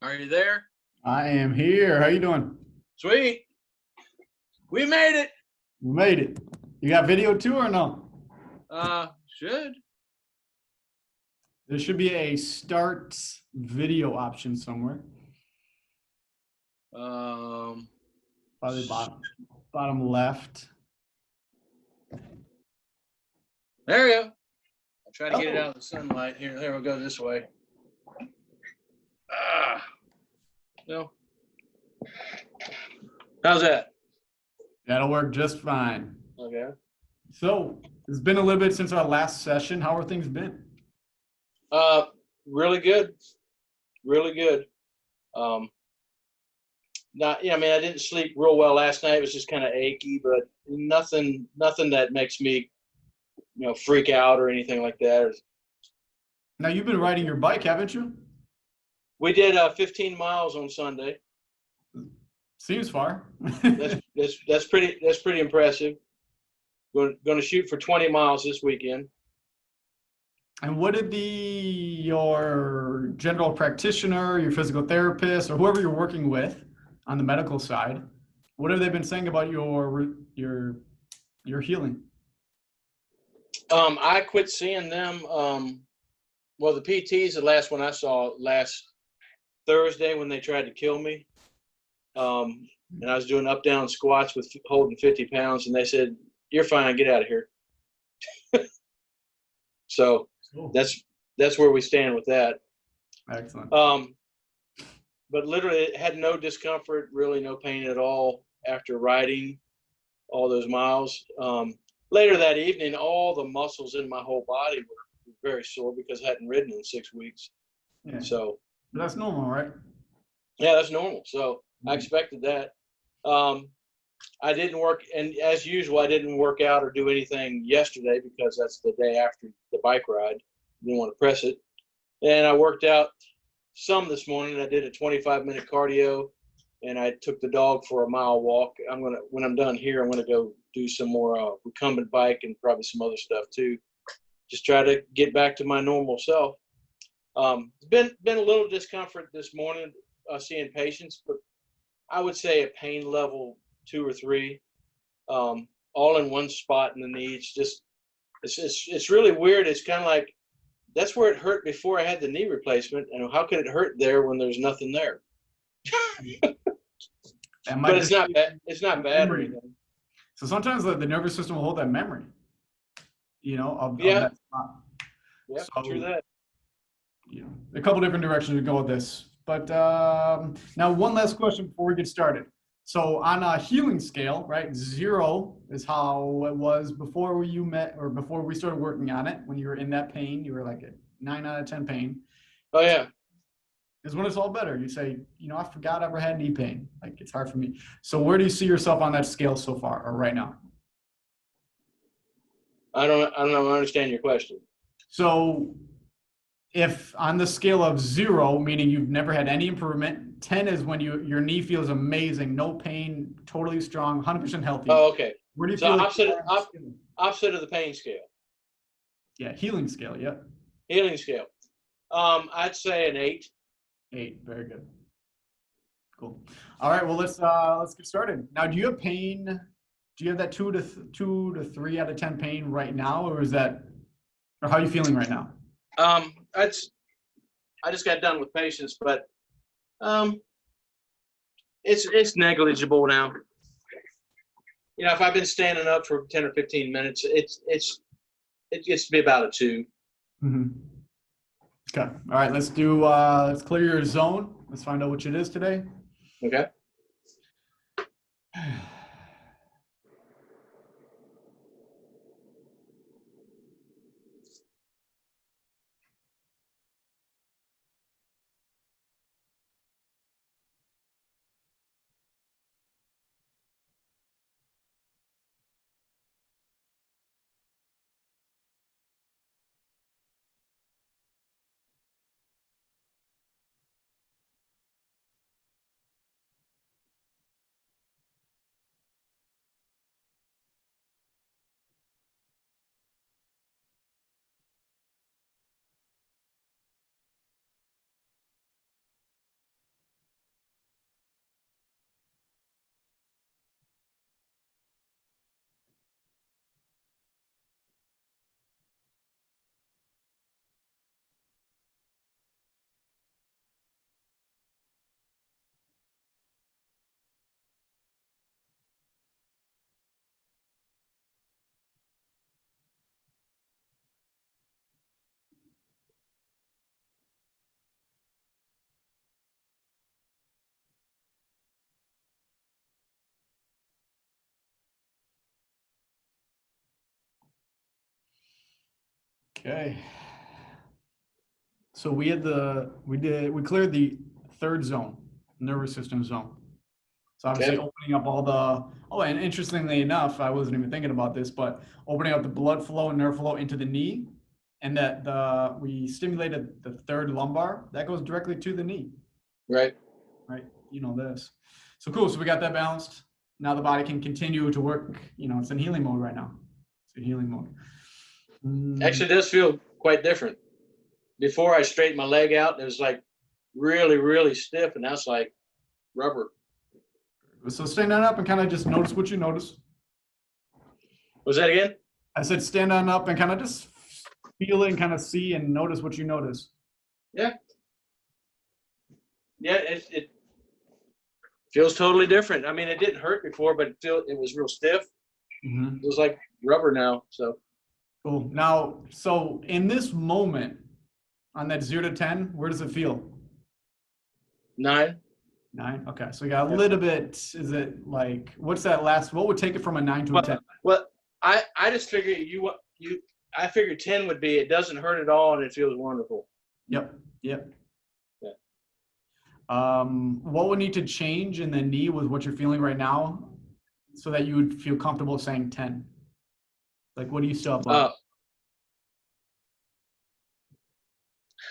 Are you there? I am here. How you doing? Sweet. We made it. We made it. You got video too or no? Should. There should be a start video option somewhere. Probably bottom left. There you go. I'll try to get it out of the sunlight here. There we go this way. No. How's that? That'll work just fine. Okay. So it's been a little bit since our last session. How are things been? Really good. Really good. I didn't sleep real well last night. It was just kind of achy, but nothing that makes me, freak out or anything like that. Now you've been riding your bike, haven't you? We did 15 miles on Sunday. Seems far. That's pretty impressive. Going to shoot for 20 miles this weekend. And what did your general practitioner, your physical therapist, or whoever you're working with on the medical side, what have they been saying about your healing? I quit seeing them. The PT's the last one I saw last Thursday when they tried to kill me. And I was doing up down squats with holding 50 pounds, and they said, "You're fine, get out of here." So cool. That's where we stand with that. Excellent. But literally it had no discomfort, really no pain at all after riding all those miles. Later that evening, all the muscles in my whole body were very sore because I hadn't ridden in 6 weeks. Yeah. So that's normal, right? Yeah, that's normal. So I expected that. I didn't work, and as usual, I didn't work out or do anything yesterday because that's the day after the bike ride. Didn't want to press it. And I worked out some this morning. I did a 25-minute cardio, and I took the dog for a mile walk. When I'm done here, I'm gonna go do some more recumbent bike and probably some other stuff too. Just try to get back to my normal self. It's been a little discomfort this morning seeing patients, but I would say a pain level 2 or 3, all in one spot in the knee. It's really weird. It's kind of like that's where it hurt before I had the knee replacement, and how could it hurt there when there's nothing there? But it's not bad. It's not bad or anything. So sometimes the nervous system will hold that memory, of that spot. Yeah, so, true that. A couple different directions to go with this. But now one last question before we get started. So on a healing scale, right, 0 is how it was before you met or before we started working on it. When you were in that pain, you were like a 9 out of 10 pain. Oh, yeah. Because when it's all better, you say, I forgot I ever had knee pain. Like, it's hard for me. So where do you see yourself on that scale so far or right now? I don't understand your question. So if on the scale of 0, meaning you've never had any improvement, 10 is when your knee feels amazing, no pain, totally strong, 100% healthy. Oh, okay. Where do you feel opposite of the pain scale? Yeah, healing scale, yeah. Healing scale. I'd say an 8. 8, very good. Cool. All right, well, let's get started. Now, do you have pain? Do you have that 2 to 3 out of 10 pain right now, or how are you feeling right now? I just got done with patients, but it's negligible now. If I've been standing up for 10 or 15 minutes, it gets to be about a 2. Mm-hmm. Okay. All right. Let's clear your zone. Let's find out which it is today. Okay. Okay. So we cleared the third zone, nervous system zone. So obviously Okay. opening up all and interestingly enough, I wasn't even thinking about this, but opening up the blood flow and nerve flow into the knee, and we stimulated the third lumbar, that goes directly to the knee, Right. right? You know this. So cool. So we got that balanced. Now the body can continue to work. It's in healing mode right now. It's in healing mode. Actually, it does feel quite different. Before I straightened my leg out, it was like really, really stiff, and now it's like rubber. So stand on up and kind of just notice what you notice. Was that again? I said stand on up and kind of just feel it and kind of see and notice what you notice. Yeah. Yeah, it feels totally different. I mean, it didn't hurt before, but it was real stiff. Mm-hmm. It was like rubber now. So Cool. Now, so in this moment, on that 0 to 10, where does it feel? 9. 9. Okay, so you got a little bit. Is it like what's that last? What would take it from a 9 to a 10? Well, I just figured I figured 10 would be it doesn't hurt at all and it feels wonderful. Yep. Yeah. Yeah. What would need to change in the knee with what you're feeling right now, so that you would feel comfortable saying 10? Like, what do you still have?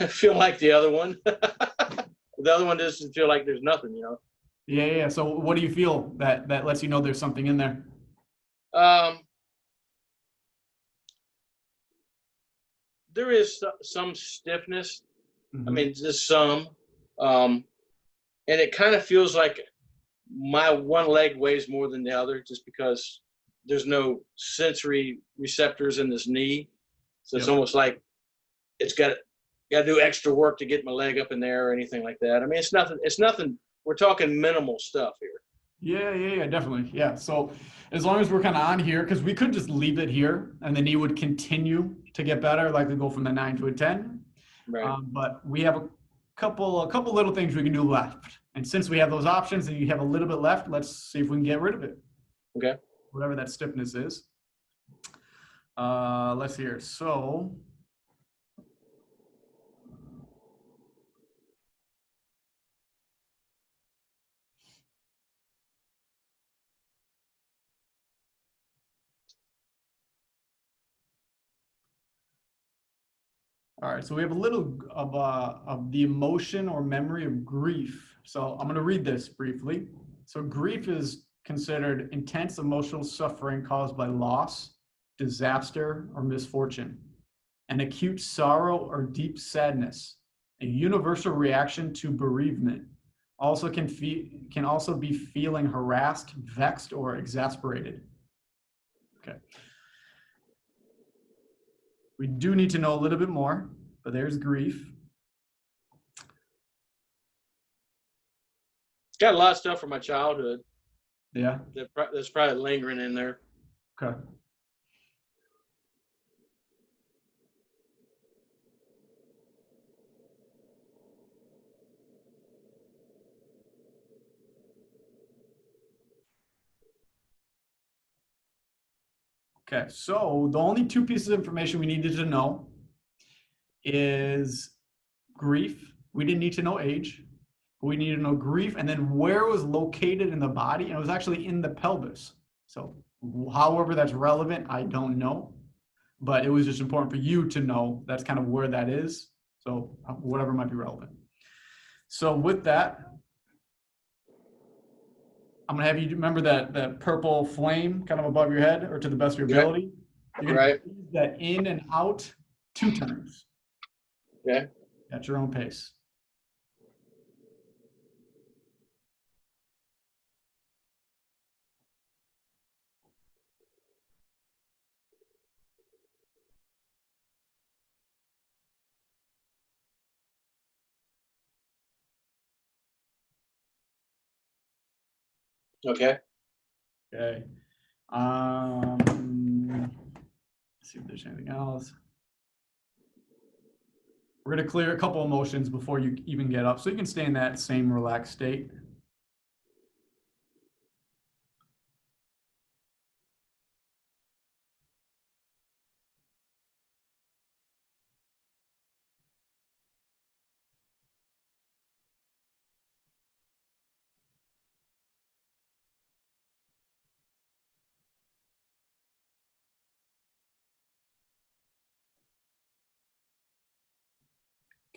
I feel like the other one. The other one doesn't feel like there's nothing, Yeah. So what do you feel that lets you know there's something in there? There is some stiffness. Mm-hmm. I mean, just some. And it kind of feels like my one leg weighs more than the other just because there's no sensory receptors in this knee. So it's almost like it's got to do extra work to get my leg up in there or anything like that. I mean, it's nothing. We're talking minimal stuff here. Yeah, definitely. Yeah. So as long as we're kind of on here, because we could just leave it here and the knee would continue to get better, like we go from the 9 to a 10. Right. But we have a couple little things we can do left. And since we have those options and you have a little bit left, let's see if we can get rid of it. Okay. Whatever that stiffness is. Let's hear. So all right, so we have a little of the emotion or memory of grief. So I'm going to read this briefly. So grief is considered intense emotional suffering caused by loss, disaster, or misfortune, an acute sorrow or deep sadness, a universal reaction to bereavement. Also can also be feeling harassed, vexed, or exasperated. Okay. We do need to know a little bit more, but there's grief. It's got a lot of stuff from my childhood. Yeah. That's probably lingering in there. Okay. Okay, so the only two pieces of information we needed to know is grief. We didn't need to know age. We needed to know grief and then where it was located in the body. And it was actually in the pelvis. So however that's relevant, I don't know. But it was just important for you to know that's kind of where that is. So whatever might be relevant. So with that, I'm gonna have you remember that purple flame kind of above your head or to the best of your ability. You're gonna breathe that in and out 2 times. Okay. At your own pace. Okay. Okay. Let's see if there's anything else. We're going to clear a couple emotions before you even get up, so you can stay in that same relaxed state.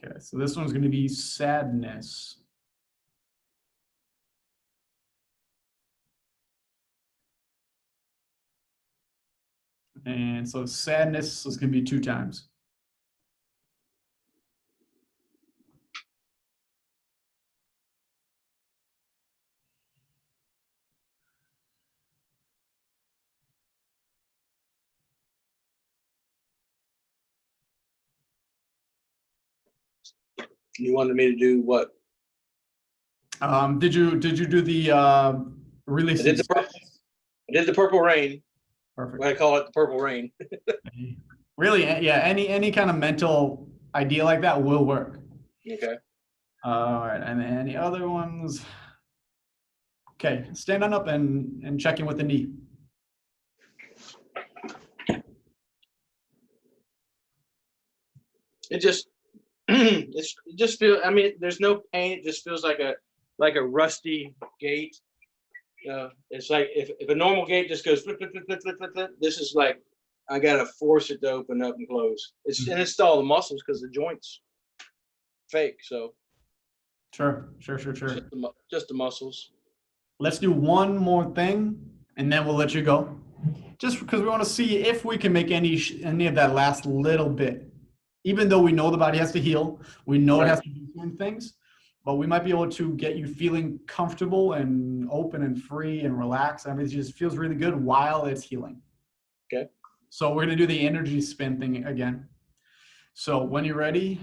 Okay, so this one's going to be sadness. And so sadness is going to be 2 times. You wanted me to do what? Did you do the release? I did the purple rain. Perfect. I call it the purple rain. Really, yeah. Any kind of mental idea like that will work. Okay. All right, and any other ones? Okay, standing up and checking with the knee. It just it just feels. I mean, there's no pain. It just feels like a rusty gate. It's like if a normal gate just goes flip, flip, flip, flip, flip, flip, flip, this is like I gotta force it to open up and close. And it's all the muscles because the joints fake. So Sure. just the muscles. Let's do one more thing, and then we'll let you go. Just because we want to see if we can make any of that last little bit. Even though we know the body has to heal, we know it has to do certain things, but we might be able to get you feeling comfortable and open and free and relaxed. I mean, it just feels really good while it's healing. Okay. So we're going to do the energy spin thing again. So when you're ready,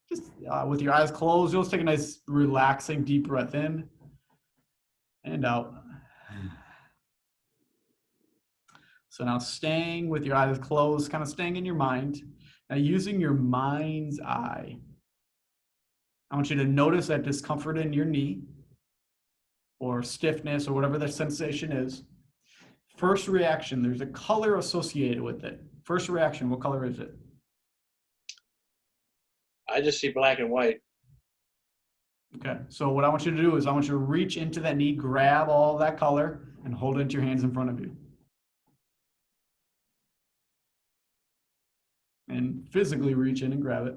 just with your eyes closed, you'll just take a nice relaxing deep breath in and out. So now staying with your eyes closed, kind of staying in your mind. Now using your mind's eye, I want you to notice that discomfort in your knee or stiffness or whatever the sensation is. First reaction, there's a color associated with it. First reaction, what color is it? I just see black and white. Okay, so what I want you to do is I want you to reach into that knee, grab all that color, and hold it into your hands in front of you. And physically reach in and grab it.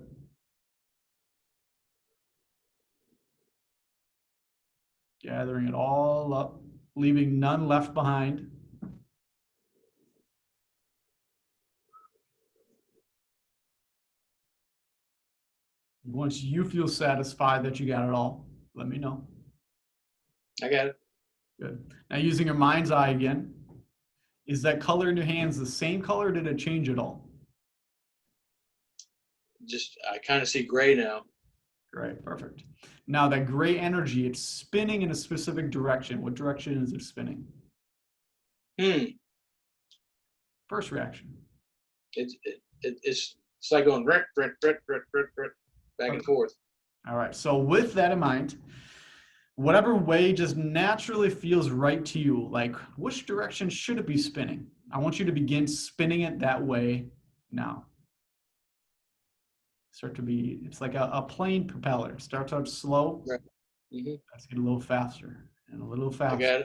Gathering it all up, leaving none left behind. Once you feel satisfied that you got it all, let me know. I got it. Good. Now using your mind's eye again, is that color in your hands the same color or did it change at all? Just I kind of see gray now. Great, perfect. Now that gray energy, it's spinning in a specific direction. What direction is it spinning? First reaction. It's like going back and forth. All right, so with that in mind, whatever way just naturally feels right to you, like which direction should it be spinning? I want you to begin spinning it that way now. It's like a plane propeller. It starts out slow. Right. Mm-hmm. Let's get a little faster and a little faster. I got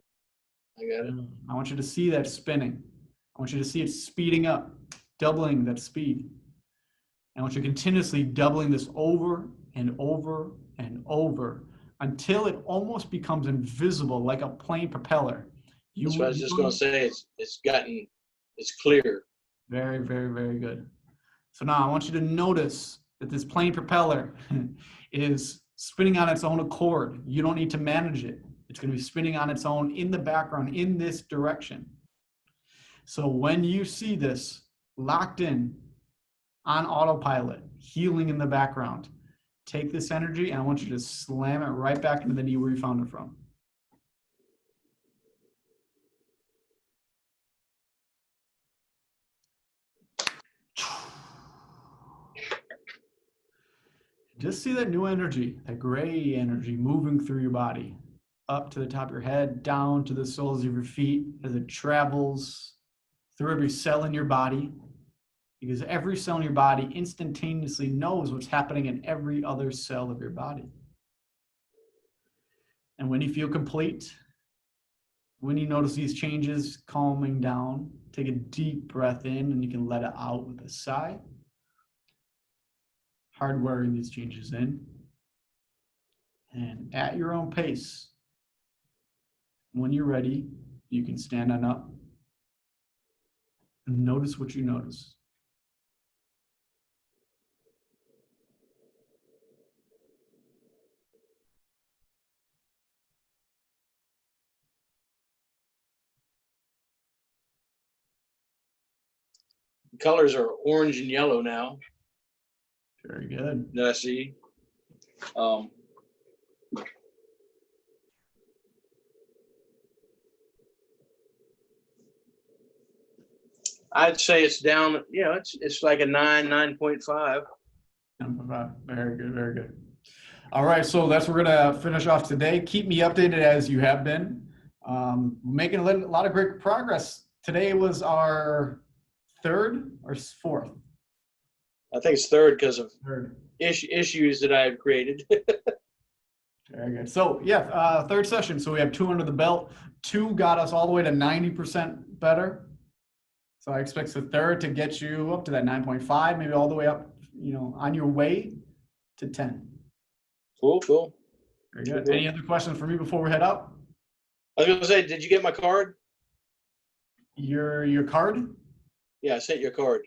it. I want you to see that spinning. I want you to see it speeding up, doubling that speed. I want you continuously doubling this over and over and over until it almost becomes invisible, like a plane propeller. That's what I was just going to say. It's clear. Very, very, very good. So now I want you to notice that this plane propeller is spinning on its own accord. You don't need to manage it. It's going to be spinning on its own in the background in this direction. So when you see this locked in on autopilot, healing in the background, take this energy and I want you to slam it right back into the knee where you found it from. Just see that new energy, that gray energy moving through your body, up to the top of your head, down to the soles of your feet as it travels through every cell in your body, because every cell in your body instantaneously knows what's happening in every other cell of your body. And when you feel complete, when you notice these changes calming down, take a deep breath in and you can let it out with a sigh. hardwiring these changes in. And at your own pace, when you're ready, you can stand on up and notice what you notice. The colors are orange and yellow now Very good. that I see. I'd say it's down, it's like a 9.5. Very good, very good. All right, so that's what we're gonna finish off today. Keep me updated as you have been. Making a lot of great progress. Today was our third or fourth? I think it's third because of Third. issues that I've created. Very good. So yeah, third session. So we have 2 under the belt. 2 got us all the way to 90% better. So I expect the third to get you up to that 9.5, maybe all the way up, on your way to 10. Cool. Very good. Any other questions for me before we head up? I was going to say, did you get my card? Your card? Yeah, I sent you a card.